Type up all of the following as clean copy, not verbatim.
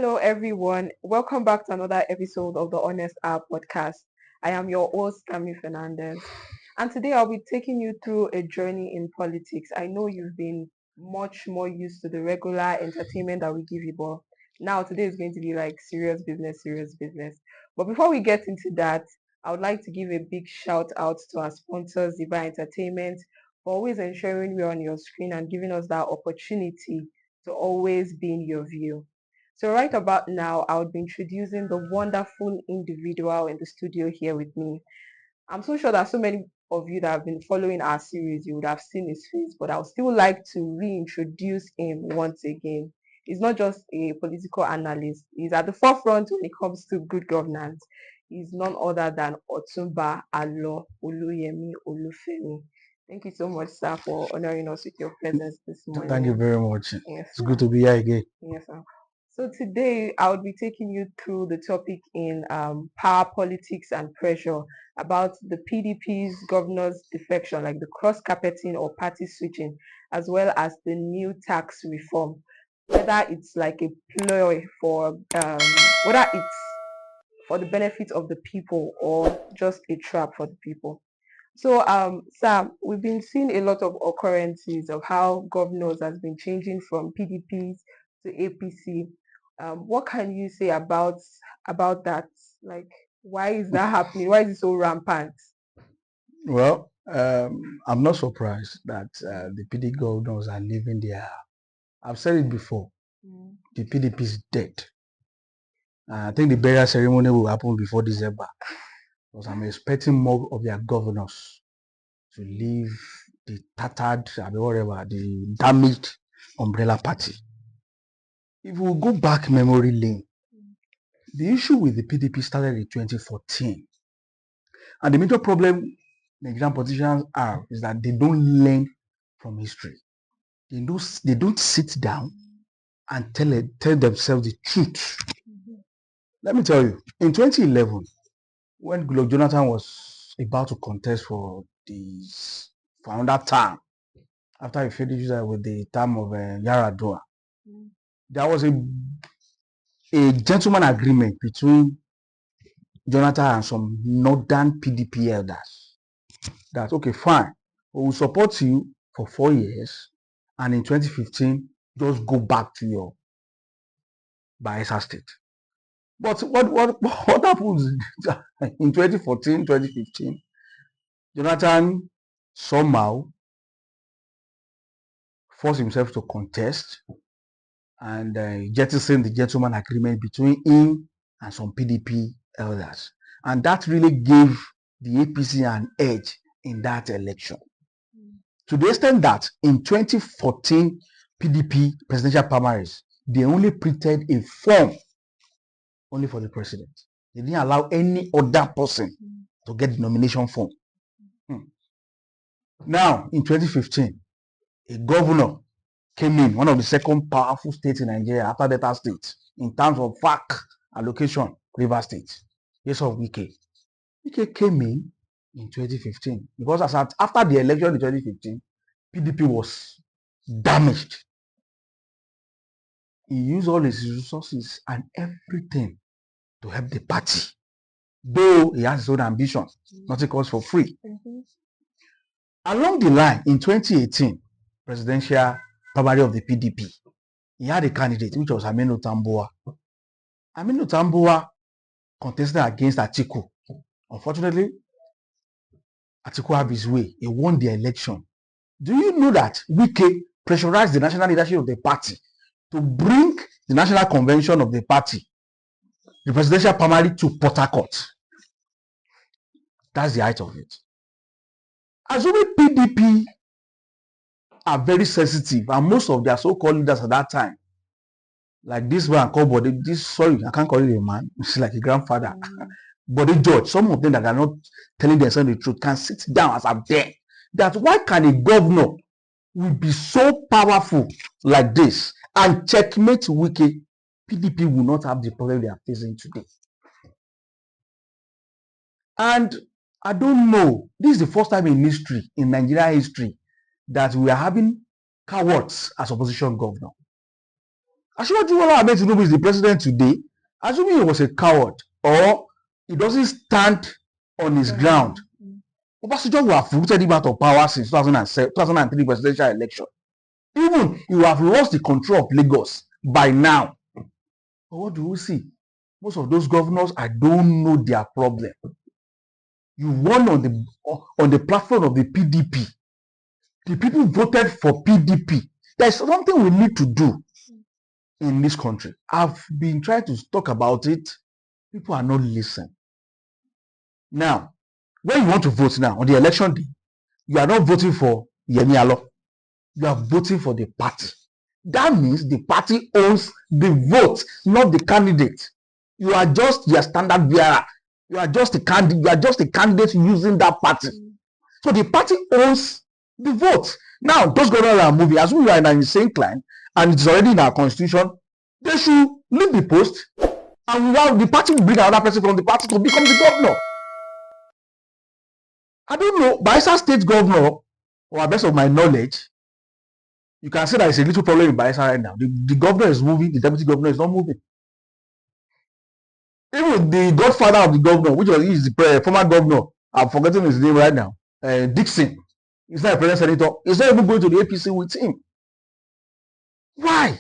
Hello, everyone. Welcome back to another episode of the Honest Hour podcast. I am your host, Cami Fernandez. And today I'll be taking you through a journey in politics. I know you've been much more used to the regular entertainment that we give you, but now today is going to be like serious business, serious business. But before we get into that, I would like to give a big shout out to our sponsors, Ziba Entertainment, for always ensuring we're on your screen and giving us that opportunity to always be in your view. So right about now, I would be introducing the wonderful individual in the studio here with me. I'm so sure that so many of you that have been following our series, you would have seen his face, but I would still like to reintroduce him once again. He's not just a political analyst. He's at the forefront when it comes to good governance. He's none other than Otumba Alo Oluyemi Olufemi. Thank you so much, sir, for honoring us with your presence this Thank you morning. very much. Yes, It's good sir. to be here again. Yes, sir. So today I will be taking you through the topic in power politics and pressure about the PDP's governor's defection, like the cross carpeting or party switching, as well as the new tax reform. Whether it's like a ploy for whether it's for the benefit of the people or just a trap for the people. So, Sam, we've been seeing a lot of occurrences of how governors has been changing from PDPs to APC. What can you say about that? Like, why is that happening? Why is it so rampant? Well, I'm not surprised that the PD governors are leaving their. I've said it before. Mm. The PDP is dead. I think the burial ceremony will happen before December, because I'm expecting more of their governors to leave the tattered, whatever, the damaged umbrella party. If we go back memory lane, the issue with the PDP started in 2014. And the major problem Nigerian politicians have is that they don't learn from history. They don't sit down and tell themselves the truth. Let me tell you, in 2011, when Goodluck Jonathan was about to contest for another term, after he finished with the term of Yaradua, there was a gentleman agreement between Jonathan and some northern PDP elders that, okay, fine, we will support you for 4 years, and in 2015, just go back to your Bayelsa state. But what happens in 2014, 2015? Jonathan somehow forced himself to contest and jettisoned the gentleman agreement between him and some PDP elders. And that really gave the APC an edge in that election. To the extent that in 2014 PDP presidential primaries, they only printed a form only for the president. They didn't allow any other person to get the nomination form. Now, in 2015, a governor came in, one of the second powerful states in Nigeria after Delta State, in terms of FAC allocation, River State. Yes, of Wike. Wike came in 2015 because after the election in 2015, PDP was damaged. He used all his resources and everything to help the party, though he has his own ambition. Nothing comes for free. Along the line, in 2018, presidential primary of the PDP, he had a candidate, which was Aminu Tambuwa. Aminu Tambuwa contested against Atiku. Unfortunately, Atiku had his way. He won the election. Do you know that Wike pressurized the national leadership of the party to bring the national convention of the party, the presidential primary, to Port Harcourt? That's the height of it. Assuming PDP are very sensitive, and most of their so-called leaders at that time, like this man called Body, I can't call it a man, it's like a grandfather, Body George, some of them that are not telling themselves the truth can sit down as I'm there. That why can a governor will be so powerful like this and checkmate Wike? PDP will not have the problem they are facing today. And I don't know, this is the first time in history, in Nigeria history, that we are having cowards as opposition governor. Asiwaju Bola Ahmed Tinubu is the president today. Assuming he was a coward or he doesn't stand on his ground, Obasanjo would have rooted him out of power since 2003 presidential election. Even he would have lost the control of Lagos by now. But what do we see? Most of those governors, I don't know their problem. You won on the platform of the PDP. The people voted for PDP. There's something we need to do in this country. I've been trying to talk about it. People are not listening. Now, when you want to vote now on the election day, you are not voting for Yemi Alo. You are voting for the party. That means the party owns the vote, not the candidate. You are just their standard bearer. You are just a candidate. You are just a candidate using that party. So the party owns the vote. Now, those governors are moving. As we are in an insane climb, and it's already in our constitution, they should leave the post, and the party will bring another person from the party to become the governor. I don't know. Bayelsa State governor, or best of my knowledge, you can say that it's a little problem in Bayelsa right now. The governor is moving, the deputy governor is not moving. Even the godfather of the governor, which is the former governor, I'm forgetting his name right now, Dixon, he's not a president senator. He's not even going to the APC with him. Why?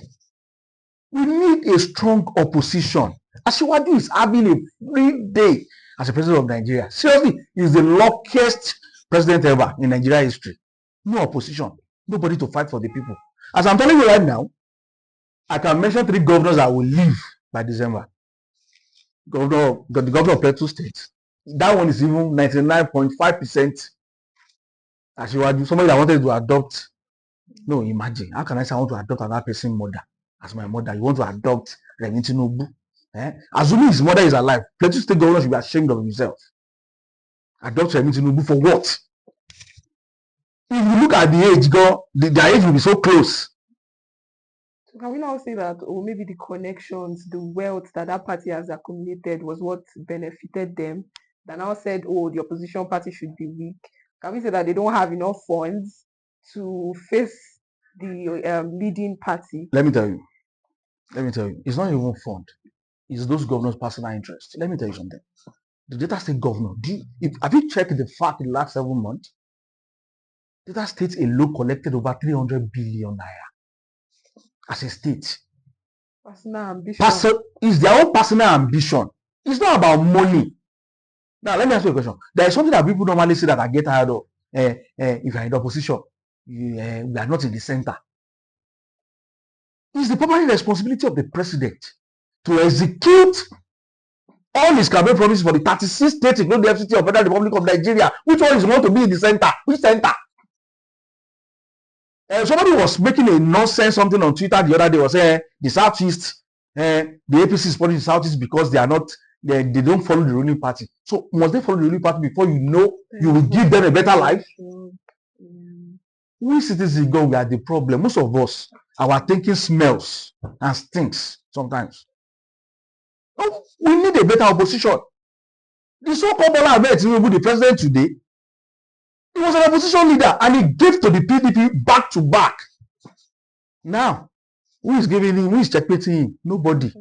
We need a strong opposition. Asiwaju is having a free day as a president of Nigeria. Seriously, he's the luckiest president ever in Nigeria history. No opposition. Nobody to fight for the people. As I'm telling you right now, I can mention 3 governors that will leave by December. The governor of Plateau State. That one is even 99.5% Asiwaju. Somebody that wanted to adopt. No, imagine. How can I say I want to adopt another person's mother as my mother? You want to adopt Remi Tinubu? Assuming his mother is alive, Plateau State governor should be ashamed of himself. Adopt Remi Tinubu for what? If you look at the age, their age will be so close. So can we now say that, or maybe the connections, the wealth that party has accumulated was what benefited them? That now said, oh, the opposition party should be weak. Can we say that they don't have enough funds to face the leading party? Let me tell you, it's not even fund. It's those governors' personal interest. Let me tell you something. The Delta State governor, have you checked the fact in the last 7 months? Delta State alone collected over 300 billion naira as a state. Personal ambition. It's their own personal ambition. It's not about money. Now, let me ask you a question. There is something that people normally say that I get tired of. If you're in the opposition, we are not in the center. It's the primary responsibility of the president to execute all his campaign promises for the 36 states, including the FCT of Federal Republic of Nigeria. Which one is want to be in the center? Which center? Somebody was making a nonsense something on Twitter the other day, was saying the Southeast, the APC is supporting the Southeast because they are not, they don't follow the ruling party. So must they follow the ruling party before you know you will give them a better life? We citizens go, we are the problem. Most of us, our thinking smells and stinks sometimes. We need a better opposition. The so-called Bola Ahmed Tinubu, the president today, he was an opposition leader and he gave to the PDP back to back. Now, who is giving him? Who is checkmating him? Nobody.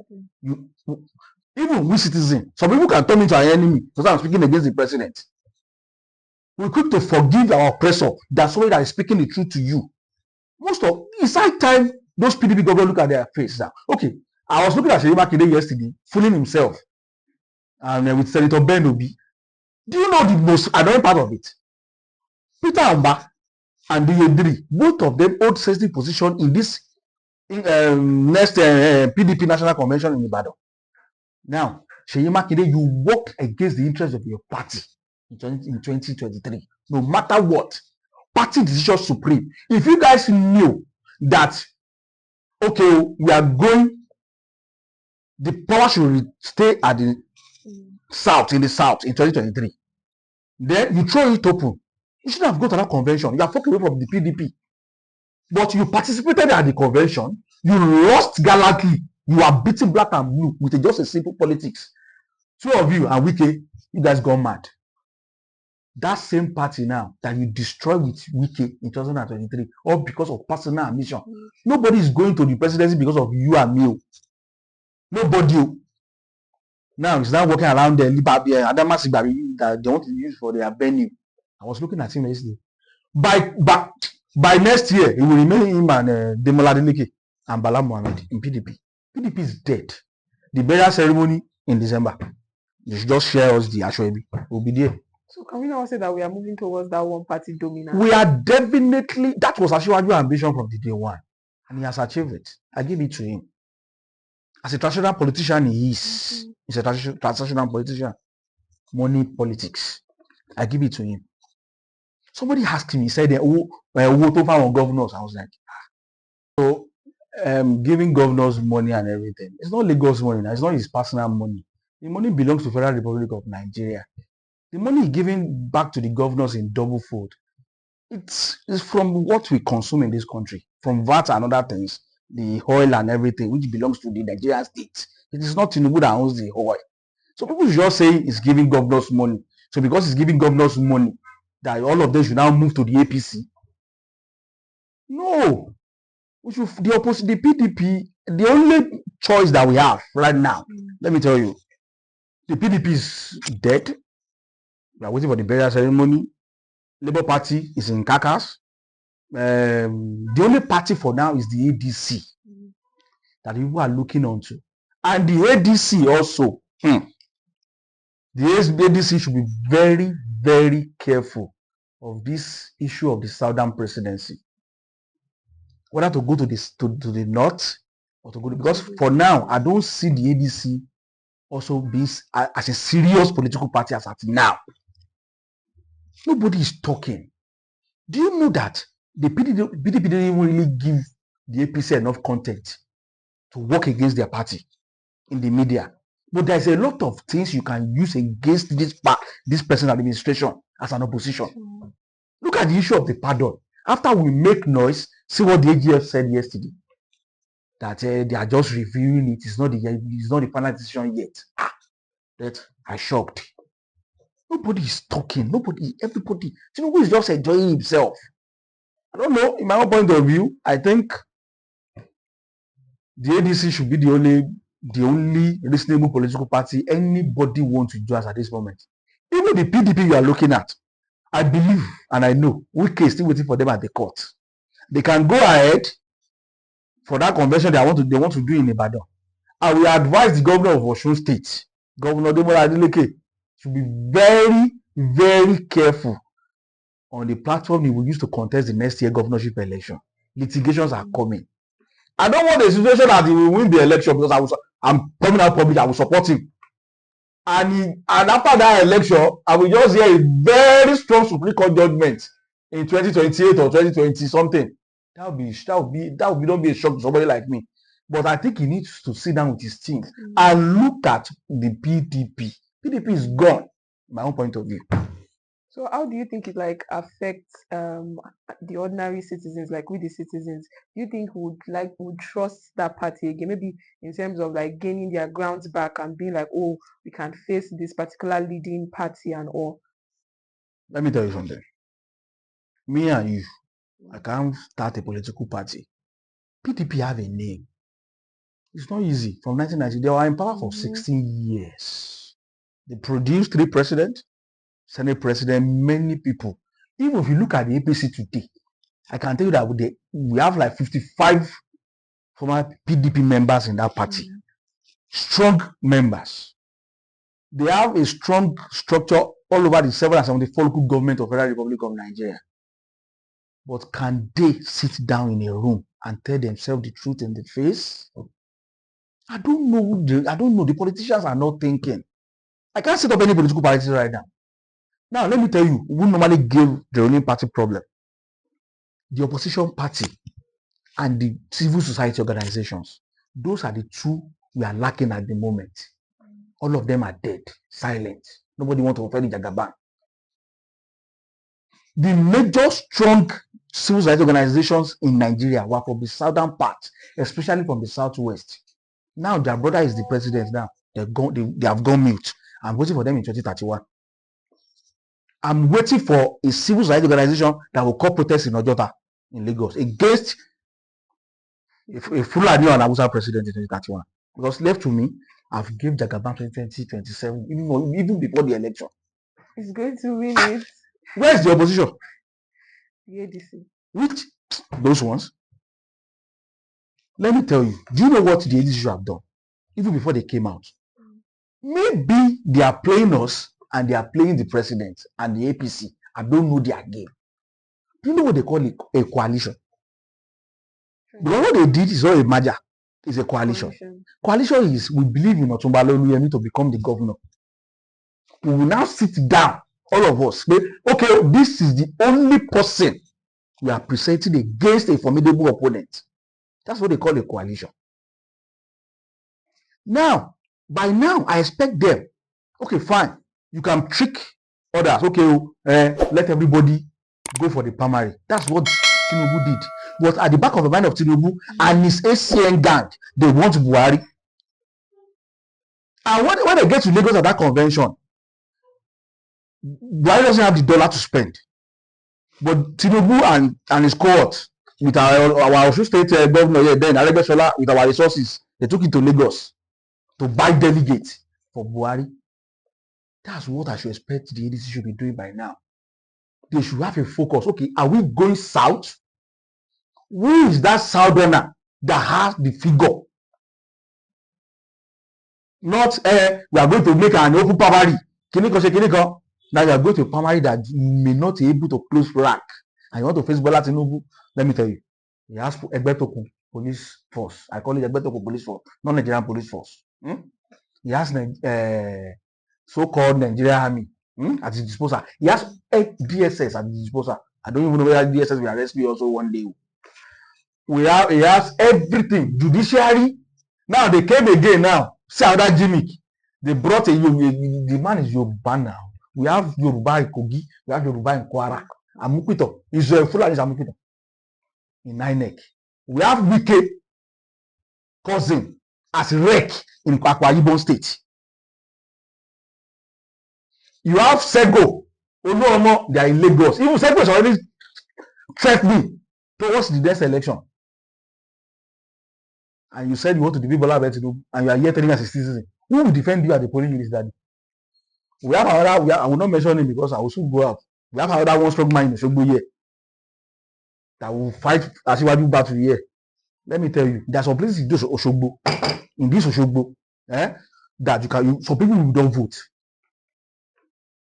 Even we citizens, some people can turn into an enemy because I'm speaking against the president. We're quick to forgive our oppressor. That's why that is speaking the truth to you. It's high time those PDP governors look at their face now. Okay, I was looking at Seyi Makinde yesterday, fooling himself, and with Senator Ben Obi. Do you know the most annoying part of it? Peter Amba and Diyedri, both of them hold sensitive position in this next PDP National Convention in Ibadan. Now, Seyi Makinde, you work against the interests of your party in 2023. No matter what, party decision supreme. If you guys knew that, okay, we are going, the power should stay at the south, in 2023, then you throw it open. You should have got to that convention. You are fucking away from the PDP. But you participated at the convention. You lost gallantly. You are beating black and blue with just a simple politics. Two of you and Wike, you guys gone mad. that same party now that you destroyed with Wike in 2023, all because of personal ambition. Nobody is going to the presidency because of you and me. Nobody. Now it's now walking around there, that they want to use for their venue. I was looking at him yesterday. By next year, it will remain him and Demola Adeleke and Bala Mohammed in PDP. PDP is dead. The burial ceremony in December. You should just share us the Ashwebi. We'll be there. So can we now say that we are moving towards that one party dominance? We are definitely, that was Ashwebi's ambition from the day one. And he has achieved it. I give it to him. As a traditional politician, he is. He's a traditional politician. Money, politics. I give it to him. Somebody asked me, he said, what over governors? I was like, so giving governors money and everything. It's not Lagos money now. It's not his personal money. The money belongs to Federal Republic of Nigeria. The money he's giving back to the governors in double fold. It's from what we consume in this country, from VAT and other things, the oil and everything, which belongs to the Nigerian state. It is not Tinubu that owns the oil. So people should just say he's giving governors money. So because he's giving governors money, that all of them should now move to the APC. No. We should, the opposite, the PDP, the only choice that we have right now, let me tell you, the PDP is dead. We are waiting for the burial ceremony. Labour Party is in carcass. The only party for now is the ADC that people are looking onto. And the ADC also, the ADC should be very, very careful of this issue of the Southern presidency. Whether to go to the north or to go to, because for now, I don't see the ADC also being as a serious political party as at now. Nobody is talking. Do you know that the PDP didn't even really give the APC enough content to work against their party in the media? But there's a lot of things you can use against this present administration as an opposition. Look at the issue of the pardon. After we make noise, see what the AGF said yesterday. That they are just reviewing it. It's not the final decision yet. That I shocked. Nobody is talking. Everybody. Tinubu is just enjoying himself. I don't know. In my own point of view, I think the ADC should be the only reasonable political party anybody wants to join at this moment. Even the PDP you are looking at, I believe and I know Wike is still waiting for them at the court. They can go ahead for that convention they want to do in Ibadan. I will advise the governor of Osun State, Governor Demola Adeleke, should be very, very careful on the platform he will use to contest the next year governorship election. Litigations are coming. I don't want a situation that he will win the election because I'm coming out public, I will support him. And after that election, I will just hear a very strong Supreme Court judgment in 2028 or 2020 something. That would not be a shock to somebody like me. But I think he needs to sit down with his team and look at the PDP. PDP is gone, my own point of view. So how do you think it affects the ordinary citizens, like with the citizens? Do you think would trust that party again? Maybe in terms of gaining their grounds back and being like, oh, we can face this particular leading party and all. Let me tell you something. Me and you, I can't start a political party. PDP have a name. It's not easy. From 1990, they were in power for 16 years. They produced 3 presidents, Senate president, many people. Even if you look at the APC today, I can tell you that we have 55 former PDP members in that party. Strong members. They have a strong structure all over the 774 local government of Federal Republic of Nigeria. But can they sit down in a room and tell themselves the truth in the face? I don't know. The politicians are not thinking. I can't set up any political party right now. Now, let me tell you who normally gave the ruling party problem. The opposition party and the civil society organizations. Those are the two we are lacking at the moment. All of them are dead, silent. Nobody wants to offend the Jagaban. The major strong civil society organizations in Nigeria were from the southern part, especially from the southwest. Now their brother is the president now. They have gone mute. I'm waiting for them in 2031. I'm waiting for a civil society organization that will call protest in Ojota, in Lagos, against a Fulani and Hausa president in 2031. Because left to me, I've given Jagaban 2027, even before the election. It's going to win it. Where's the opposition? The ADC. Which? Those ones. Let me tell you, do you know what the ADC should have done? Even before they came out. Maybe they are playing us and they are playing the president and the APC. I don't know their game. Do you know what they call a coalition? Because what they did is not a merger, it's a coalition. Coalition is, we believe in Otumba Oluyemi to become the governor. We will now sit down, all of us, but okay, this is the only person we are presenting against a formidable opponent. That's what they call a coalition. Now, by now, I expect them, okay, fine, you can trick others, okay, let everybody go for the primary. That's what Tinubu did. But at the back of the mind of Tinubu and his ACN gang, they want Buhari. And when they get to Lagos at that convention, Buhari doesn't have the dollar to spend. But Tinubu and his cohort, with our Osun State governor here, then Aregbesola, with our resources, they took it to Lagos to buy delegates for Buhari. That's what I should expect the ADC should be doing by now. They should have a focus. Okay, are we going south? Who is that southerner that has the figure? Not we are going to make an open primary. Now you are going to a primary that you may not be able to close rack. And you want to face Bola Tinubu. Let me tell you, he has Egbetokun police force. I call it Egbetokun police force, not Nigerian police force. He has so-called Nigerian army at his disposal. He has DSS at his disposal. I don't even know whether DSS will arrest me also one day. He has everything. Judiciary. Now they came again now. See another gimmick. They brought the man is Yoruba now. We have Yoruba in Kogi. We have Yoruba in Kwara. Amukito. He's a Fulani Amukito. In INEC. We have Wike cousin as rec in Akwa Ibom State. You have Sego. Oluomo, they are in Lagos. Even Sego is already threatening towards the next election. And you said you want to defeat Bola Tinubu, and you are here telling us a citizen. Who will defend you at the polling unit, daddy? We have another, I will not mention him because I will soon go out. We have another one strong man in Osogbo here that will fight as if I do battle here. Let me tell you, there are some places in this Osogbo, that some people who don't vote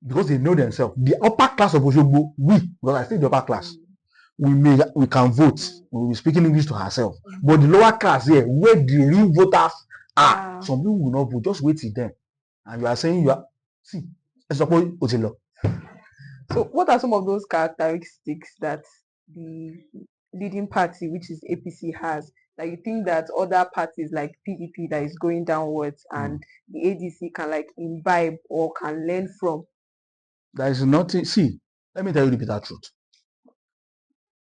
because they know themselves. The upper class of Osogbo, because I say the upper class, we can vote. We will be speaking English to ourselves. But the lower class here, where the real voters are, some people will not vote. Just wait till them. And you are saying see, suppose Otilo. So what are some of those characteristics that the leading party, which is APC, has? Like, you think that other parties like PDP that is going downwards and the ADC can like imbibe or can learn from? There is nothing. See, let me tell you the bitter truth.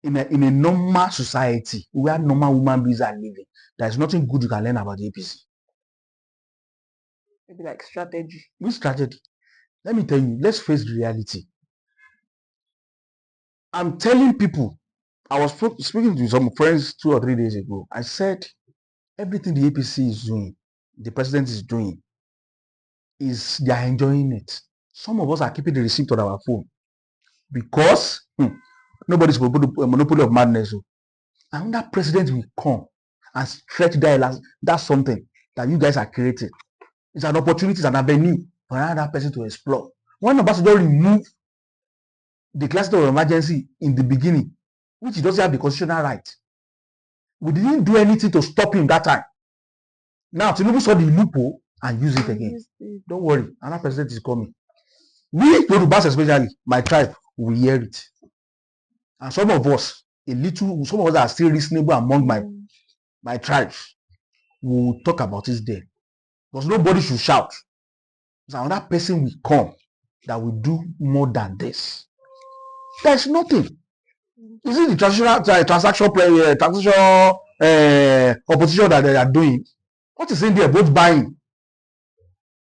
In a normal society where normal human beings are living, there is nothing good you can learn about the APC. Maybe like strategy. Which strategy? Let me tell you, let's face the reality. I'm telling people, I was speaking to some friends 2 or 3 days ago. I said, everything the APC is doing, the president is doing, is they are enjoying it. Some of us are keeping the receipt on our phone because nobody's going to put a monopoly of madness. And that president will come and stretch that. That's something that you guys are creating. It's an opportunity, it's an avenue for another person to explore. One of us don't remove the class of emergency in the beginning, which he doesn't have the constitutional right. We didn't do anything to stop him that time. Now, Tinubu saw the loophole and used it again. Don't worry, another president is coming. We, Yorubas especially, my tribe, we hear it. And some of us, some of us are still reasonable among my tribes. We will talk about it there. Because nobody should shout. So another person will come that will do more than this. There's nothing. Is it the transaction opposition that they are doing? What is in there? Vote buying.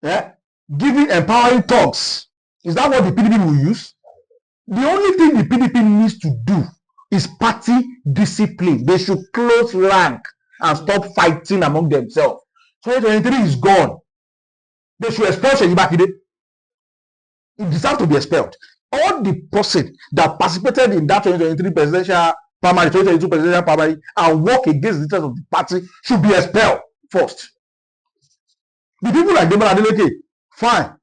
Yeah? Giving empowering talks. Is that what the PDP will use? The only thing the PDP needs to do is party discipline. They should close rank and stop fighting among themselves. 2023 is gone. They should expel Seyi Makinde. He deserves to be expelled. All the person that participated in that 2023 presidential primary, 2022 presidential primary, and work against the interest of the party should be expelled first. The people like Demola Adeleke, fine.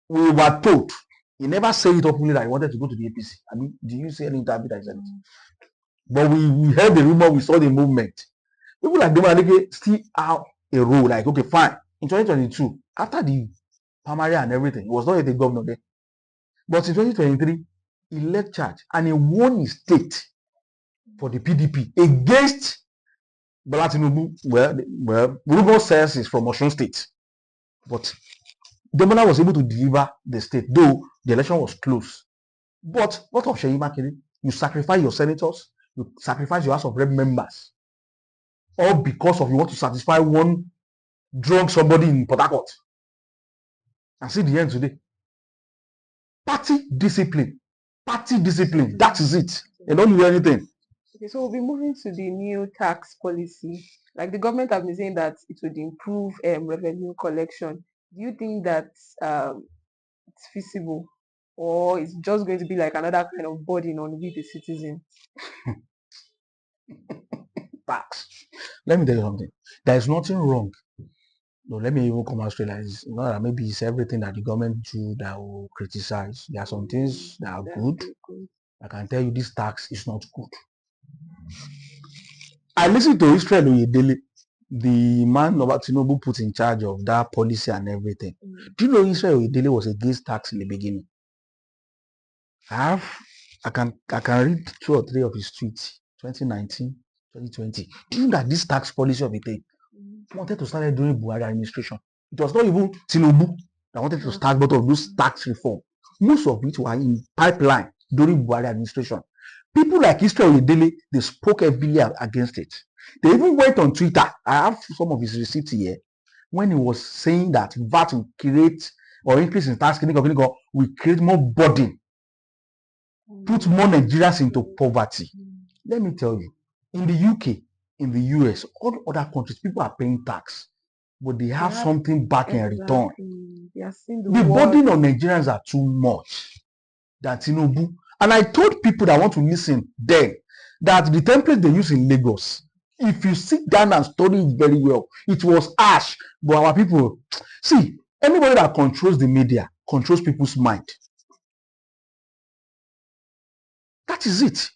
We were told. He never said it openly that he wanted to go to the APC. I mean, do you see any interview that he said it? But we heard the rumor, we saw the movement. People like Demola Adeleke still have a role. Like, okay, fine. In 2022, after the primary and everything, he was not yet a governor then. But in 2023, he led charge and he won his state for the PDP against Bola Tinubu. Well, rumor says he's from Osun State. But Demola was able to deliver the state, though the election was close. But what of Seyi Makinde? You sacrifice your senators, you sacrifice your House of Rep members, all because of you want to satisfy one drunk somebody in Port Harcourt. And see the end today. Party discipline. Party discipline. That is it. They don't do anything. Okay, so we'll be moving to the new tax policy. Like the government have been saying that it would improve revenue collection. Do you think that it's feasible, or it's just going to be like another kind of burden on we the citizens? Tax. Let me tell you something. There is nothing wrong. No, let me even come out straight like this. Not that maybe it's everything that the government do that will criticize. There are some things that are good. I can tell you this tax is not good. I listened to Israel Oyedele, the man Robert Tinubu put in charge of that policy and everything. Do you know Israel Oyedele was against tax in the beginning? I can read 2 or 3 of his tweets, 2019, 2020. Do you know that this tax policy of a thing wanted to start during Buhari administration? It was not even Tinubu that wanted to start both of those tax reform. Most of it were in pipeline during Buhari administration. People like Israel Oyedele, they spoke heavily against it. They even went on Twitter. I have some of his receipts here. When he was saying that VAT will create or increase in tax will create more burden, put more Nigerians into poverty. Let me tell you, in the UK, in the US, all other countries, people are paying tax, but they have something back in return. The burden on Nigerians are too much. That's Tinubu. And I told people that want to listen then that the template they use in Lagos, if you sit down and study it very well, it was ash. But our people, see, anybody that controls the media controls people's mind. That is it.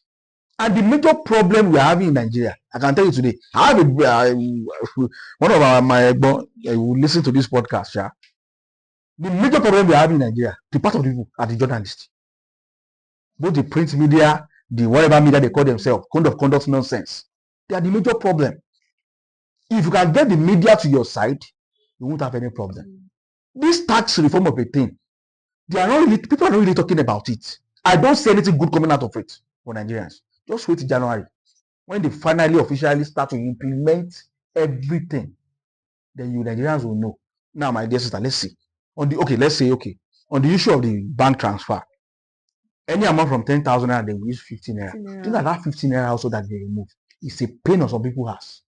And the major problem we are having in Nigeria, I can tell you today, I have one of my will listen to this podcast. Yeah? The major problem we are having in Nigeria, the part of the people are the journalists. Both the print media, the whatever media they call themselves, code of conduct nonsense. They are the major problem. If you can get the media to your side, you won't have any problem. This tax reform of a thing, people are not really talking about it. I don't see anything good coming out of it for Nigerians. Just wait till January. When they finally officially start to implement everything, then you Nigerians will know. Now, my dear sister, let's see. On the issue of the bank transfer, any amount from 10,000 naira, they will use 15 naira. Do you know that 15 naira also that they remove is a pain on some people has.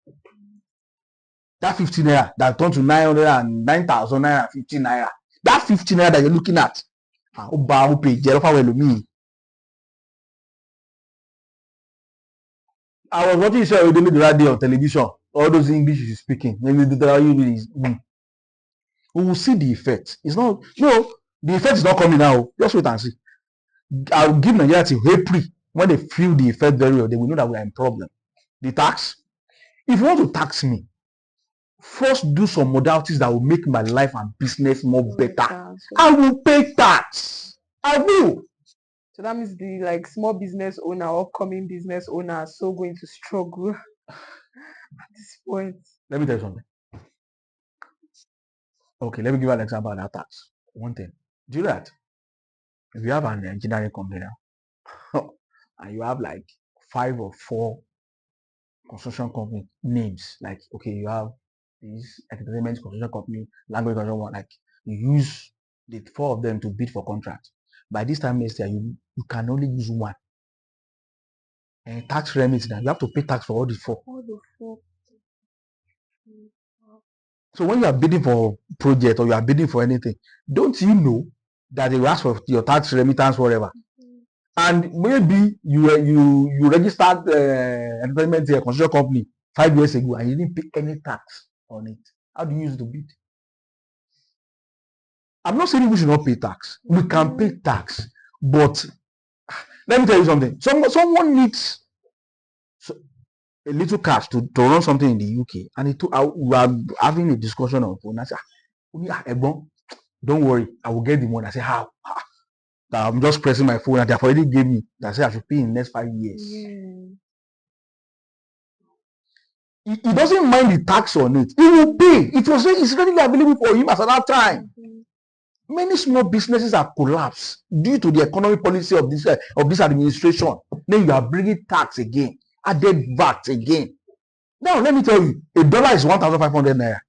That 15 naira that turned to 9,000 naira, 15 naira. That 15 naira that you're looking at, I was watching show the other day on television. All those English is speaking. Maybe we will see the effect. It's not the effect is not coming now. Just wait and see. I'll give Nigeria till April. When they feel the effect very well, they will know that we are in problem. The tax. If you want to tax me, first do some modalities that will make my life and business more better. I will pay tax. I will. So that means the small business owner, upcoming business owner are so going to struggle at this point. Let me tell you something. Okay, let me give you an example of that tax. One thing. Do you know that if you have an engineering company now, and you have like 5 or 4 construction company names, like okay, you have this entertainment construction company, language construction one, like you use the 4 of them to bid for contract. By this time next year, you can only use one. And tax remit now, you have to pay tax for all the four. All the four. So when you are bidding for project or you are bidding for anything, don't you know that they will ask for your tax remittance, whatever? And maybe you registered entertainment construction company 5 years ago and you didn't pay any tax on it. How do you use it to bid? I'm not saying we should not pay tax. We can pay tax, but let me tell you something. Someone needs a little cash to run something in the UK, and we are having a discussion on phone. I said, don't worry, I will get the money. I say, how? I'm just pressing my phone and they have already gave me. I say I should pay in the next 5 years. He doesn't mind the tax on it. He will pay. It's readily available for him at that time. Many small businesses have collapsed due to the economic policy of this administration. Then you are bringing tax again, added VAT again. Now let me tell you, $1 is 1,500 naira,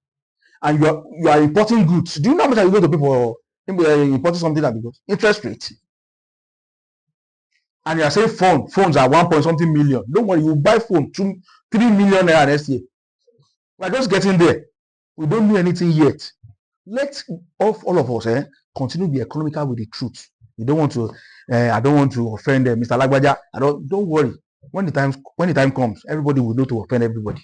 and you are importing goods. Do you know how much are you going to pay for importing something that because interest rate? And you are saying phones are 1 point something million. Don't worry, you buy phone 3 million naira next year. We're just getting there. We don't do anything yet. Let all of us continue to be economical with the truth. You don't want to. I don't want to offend Mr. Lagbaja. Don't worry. When the time comes, everybody will know to offend everybody.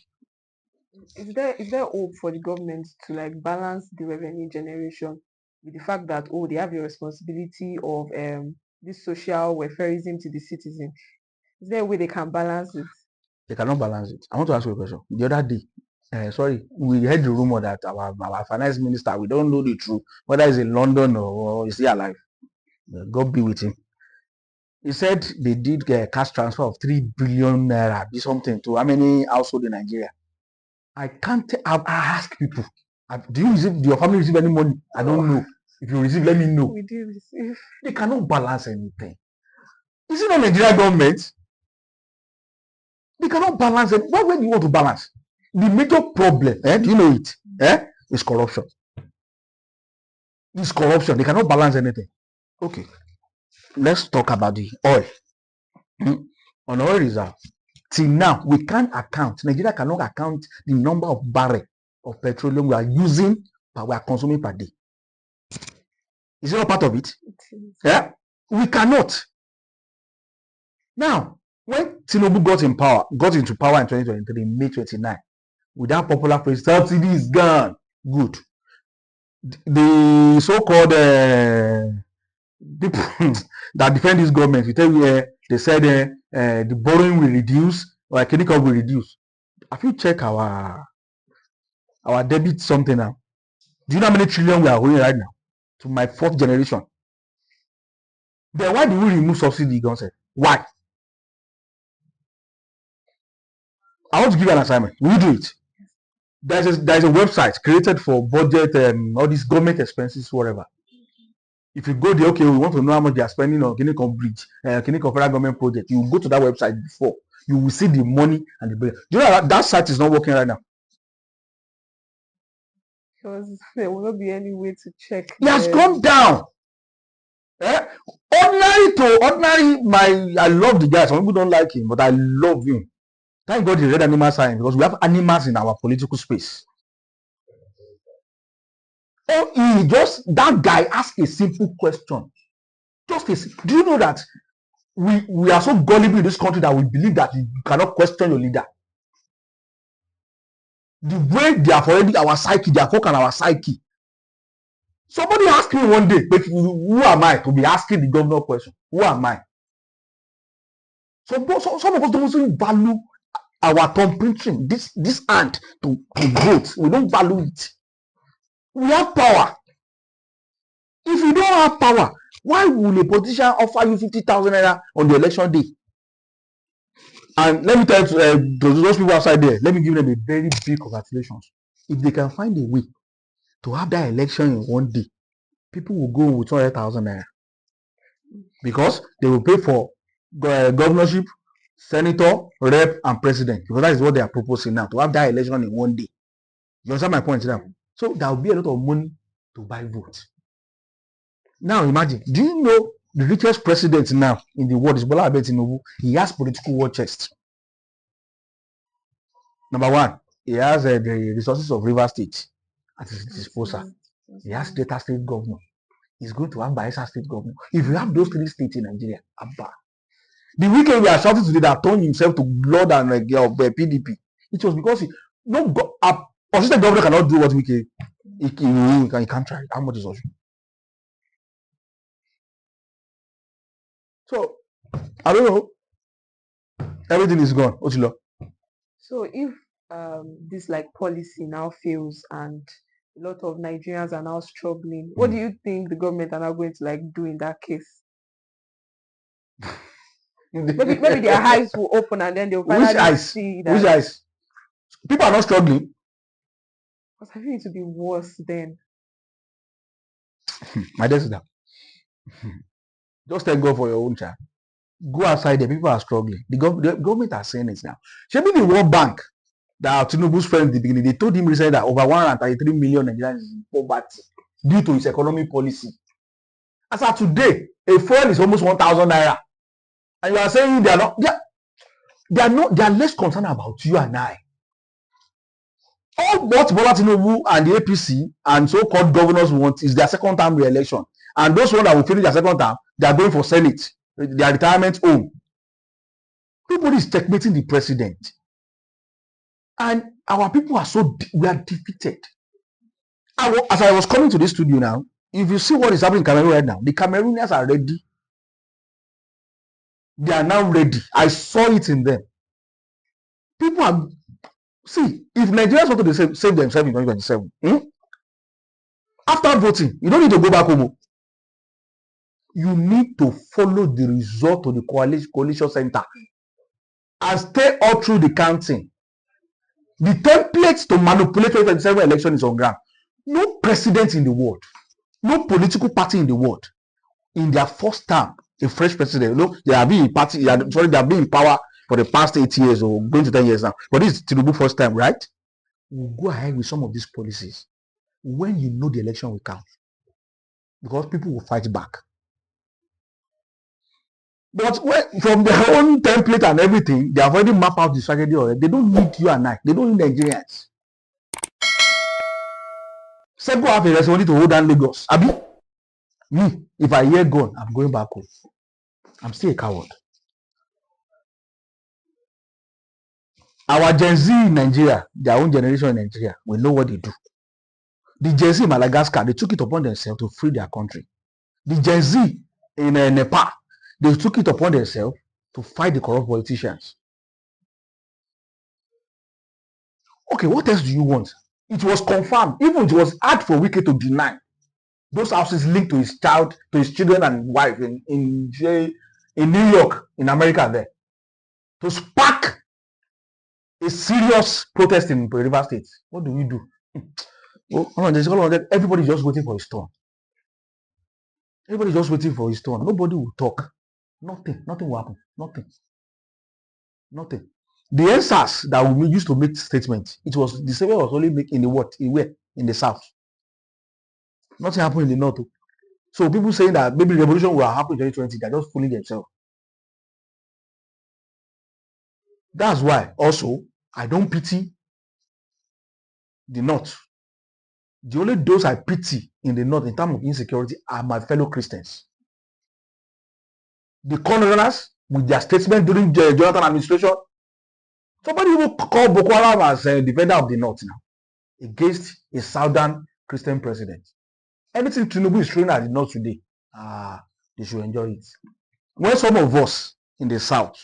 Is there hope for the government to like balance the revenue generation with the fact that they have a responsibility of this social welfareism to the citizen? Is there a way they can balance it? They cannot balance it. I want to ask you a question. The other day, we heard the rumor that our finance minister, we don't know the truth, whether he's in London or is he alive. God be with him. He said they did get a cash transfer of 3 billion naira, be something to how many households in Nigeria. I can't. I ask people, do your family receive any money? I don't know. If you receive, let me know. We do receive. They cannot balance anything. Is it not Nigerian government? They cannot balance it. Why do you want to balance? The major problem, do you know it? Is corruption. It's corruption. They cannot balance anything. Okay. Let's talk about the oil. On oil reserve. Till now, we can't account. Nigeria cannot account the number of barrels of petroleum we are using, but we are consuming per day. Is it not part of it? Yeah? We cannot. Now, when Tinubu got into power in 2023, May 29, with that popular phrase, subsidy is gone. Good. The so-called people that defend this government, you tell me, they said the borrowing will reduce or clinical will reduce. If you check our debit something now, do you know how many trillion we are owing right now? To my 4th generation. Then why do we remove subsidy? Why? I want to give you an assignment. Will you do it? There's a website created for budget all these government expenses, whatever. If you go there, okay, we want to know how much they are spending on Clinical Bridge, Clinical Federal Government project. You go to that website before. You will see the money and the bill. Do you know that site is not working right now? Because there will not be any way to check. It has gone down. Ordinary, I love the guy. Some people don't like him, but I love him. Thank God he read animal science because we have animals in our political space. That guy asked a simple question. Do you know that we are so gullible in this country that we believe that you cannot question your leader? The way they have already our psyche, they are focused on our psyche. Somebody asked me one day, but who am I to be asking the governor question? Who am I? Some of us don't value our thumbprinting, this hand to vote. We don't value it. We have power. If you don't have power, why will a politician offer you 50,000 naira on the election day? And let me tell you, those people outside there, let me give them a very big congratulations. If they can find a way to have that election in one day, people will go with 200,000 naira because they will pay for governorship, senator, rep, and president, because that is what they are proposing now, to have that election in one day. You understand my point now? So there will be a lot of money to buy votes. Now imagine, do you know The richest president now in the world is Bola Ahmed Tinubu. He has political war chest. Number one, he has the resources of River State at his disposal. He has Delta State governor. He's going to have Bayelsa State governor. If you have those three states in Nigeria, Abba. The weekend we are shouting today that turned himself to blood and PDP, it was because Osun governor cannot do what Wike he can't try. How much is Osun? So I don't know. Everything is gone. Ochilo. So if this like policy now fails and a lot of Nigerians are now struggling, what do you think the government are now going to like do in that case? Maybe their eyes will open and then they'll finally see that. Which eyes? People are not struggling. Because I think it will be worse then. My dear sister, just thank God for your own child. Go outside there. People are struggling. The government are saying it now. Maybe the World Bank that Tinubu's friends at the beginning, they told him recently that over 133 million Nigerians is in poverty due to his economic policy. As of today, a fuel is almost 1,000 naira. And you are saying they are less concerned about you and I. All what Bola Tinubu and the APC and so-called governors want is their second term re-election. And those ones that will finish their second term, they are going for Senate, their retirement home. Nobody is checkmating the president. And our people we are defeated. As I was coming to this studio now, if you see what is happening in Cameroon right now, the Cameroonians are ready. They are now ready. I saw it in them. People are... See, if Nigerians want to save themselves in 2027, after voting, you don't need to go back home. You need to follow the result of the coalition center and stay all through the counting. The template to manipulate 2027 election is on ground. No president in the world, no political party in the world, in their first term, a fresh president, they have been in party, they have been in power for the past 8 years or going to 10 years now. But this is Tinubu first time, right? We'll go ahead with some of these policies when you know the election will count. Because people will fight back. But from their own template and everything, they have already mapped out the strategy already. They don't need you and I. They don't need Nigerians. Seko have a responsibility to hold down Lagos. Abi, me, if I hear gun, I'm going back home. I'm still a coward. Our Gen Z in Nigeria, their own generation in Nigeria, will know what they do. The Gen Z in Madagascar, they took it upon themselves to free their country. The Gen Z in Nepal, they took it upon themselves to fight the corrupt politicians. Okay, what else do you want? It was confirmed. Even it was hard for Wike to deny those houses linked to his child, to his children and wife in New York, in America there, to spark a serious protest in River State. What do we do? Everybody just waiting for his turn. Everybody just waiting for his turn. Nobody will talk. Nothing will happen. Nothing. The answers that we used to make statements, it was the same way was only made in the what? In the south. Nothing happened in the north. So people saying that maybe revolution will happen in 2020, they're just fooling themselves. That's why also I don't pity the north. The only those I pity in the north in terms of insecurity are my fellow Christians. The cornerers with their statement during the Jonathan administration. Somebody will call Boko Haram as a defender of the north now against a southern Christian president. Anything Tinubu is throwing at the north today, they should enjoy it. When some of us in the south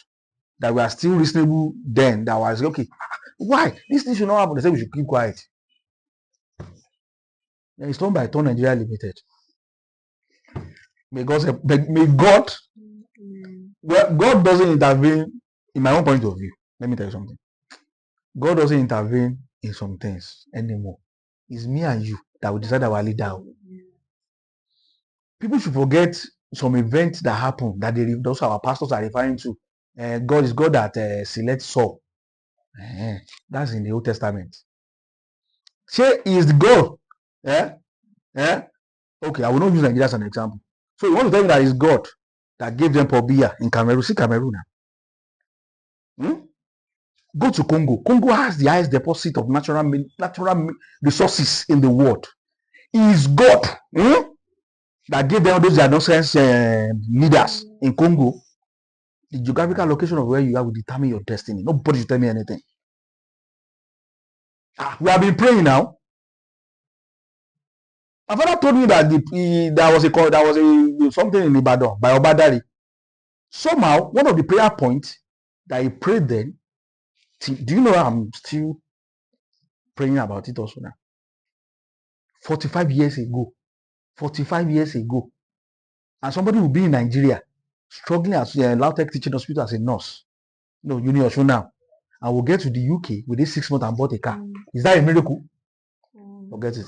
that we are still reasonable then, that was okay, why this thing should not happen? They say we should keep quiet. And it's done by Turn Nigeria Limited. May God, well, God doesn't intervene in my own point of view. Let me tell you something. God doesn't intervene in some things anymore. It's me and you that will decide our leader. People should forget some events that happen that those our pastors are referring to. God is God that selects Saul. That's in the Old Testament. She is God. Okay, I will not use Nigeria as an example. So you want to tell me that it's God that gave them Pobia in Cameroon? See Cameroon now. Go to Congo. Congo has the highest deposit of natural resources in the world. It is God that gave them those nonsense leaders in Congo. The geographical location of where you are will determine your destiny. Nobody should tell me anything. We have been praying now. My father told me that there was a something in Ibadan by Obadari. Somehow, one of the prayer points that he prayed then, do you know I'm still praying about it also now? 45 years ago. 45 years ago. And somebody will be in Nigeria struggling as a Lautech teaching hospital as a nurse. No, Uni Osun now. And we'll get to the UK within 6 months and bought a car. Is that a miracle? Forget it.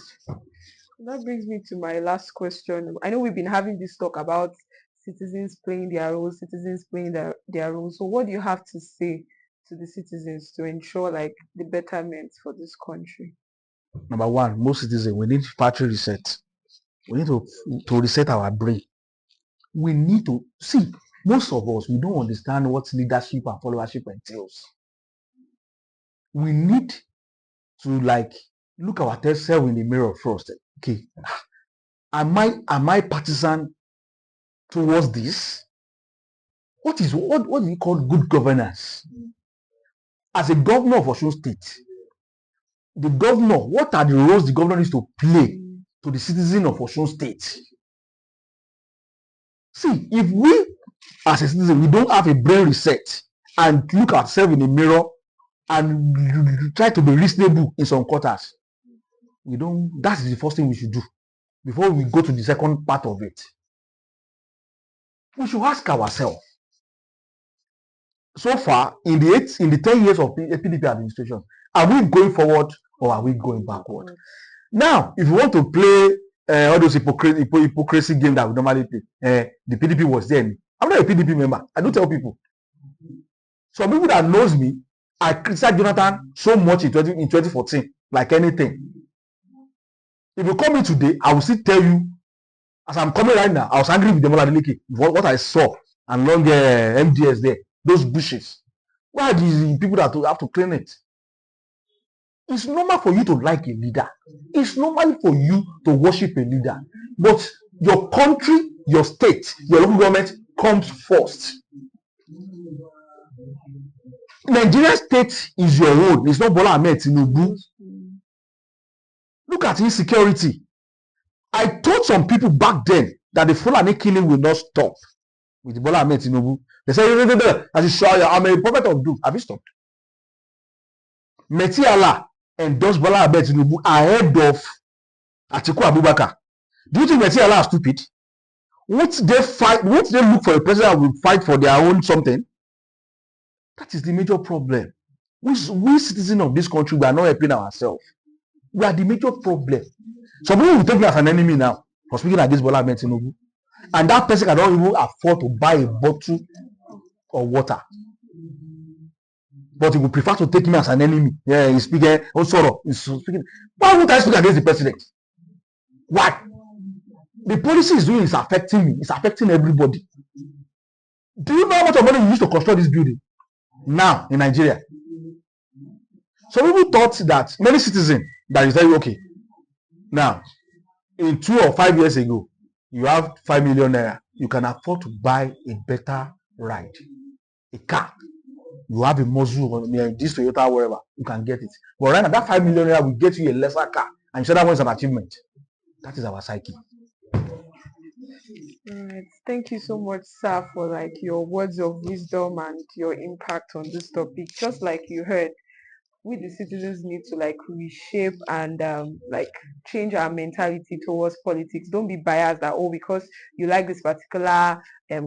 That brings me to my last question. I know we've been having this talk about citizens playing their roles, citizens playing their roles. So what do you have to say to the citizens to ensure like the betterment for this country? Number one, most citizens, we need factory reset. We need to reset our brain. We need to see, most of us, we don't understand what leadership and followership entails. We need to like look ourselves in the mirror first. Okay, am I partisan towards this? What do you call good governance? As a governor of Osun State, the governor, what are the roles the governor needs to play to the citizen of Osun State? See, if we as a citizen, we don't have a brain reset and look ourselves in the mirror and try to be reasonable in some quarters, that's the first thing we should do before we go to the second part of it. We should ask ourselves, so far in the 10 years of PDP administration, are we going forward or are we going backward? Now, if you want to play all those hypocrisy games that we normally play, the PDP was there. I'm not a PDP member. I don't tell people. Some people that knows me, I criticized Jonathan so much in 2014, like anything. If you call me today, I will still tell you, as I'm coming right now, I was angry with Demola Adeleke, what I saw along MDS there, those bushes. Why are these people that have to clean it? It's normal for you to like a leader. It's normal for you to worship a leader. But your country, your state, your local government comes first. Nigerian state is your own. It's not Bola Ahmed Tinubu. Look at insecurity. I told some people back then that the Fulani killing will not stop with Bola Ahmed Tinubu. They say, as you show, I'm a prophet of doom. Have you stopped? Metiala endorsed Bola Ahmed Tinubu ahead of Atiku Abubakar. Do you think Metiala are stupid? Won't they fight? Won't they look for a president that will fight for their own something? That is the major problem. We citizens of this country, we are not helping ourselves. We are the major problem. Some people will take me as an enemy now for speaking against Bola Ahmed Tinubu. And that person cannot even afford to buy a bottle of water. But he would prefer to take me as an enemy. Yeah, he's speaking. He's speaking. Why would I speak against the president? Why? The policy is doing is affecting me. It's affecting everybody. Do you know how much money we used to construct this building now in Nigeria? Some people thought that many citizens that is very okay. Now, in 2 or 5 years ago, you have 5 million naira. You can afford to buy a better ride, a car. You have a muscle on this Toyota, wherever, you can get it. But right now, that 5 million naira will get you a lesser car, and you say that one is an achievement. That is our psyche. All right. Thank you so much, sir, for like your words of wisdom and your impact on this topic. Just like you heard, we the citizens need to like reshape and like change our mentality towards politics. Don't be biased that because you like this particular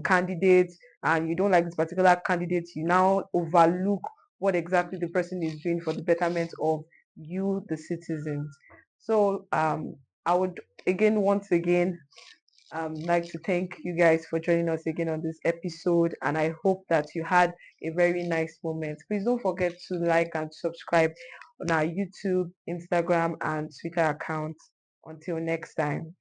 candidate and you don't like this particular candidate, you now overlook what exactly the person is doing for the betterment of you, the citizens. So I would once again like to thank you guys for joining us again on this episode, and I hope that you had a very nice moment. Please don't forget to like and subscribe on our YouTube, Instagram, and Twitter accounts. Until next time.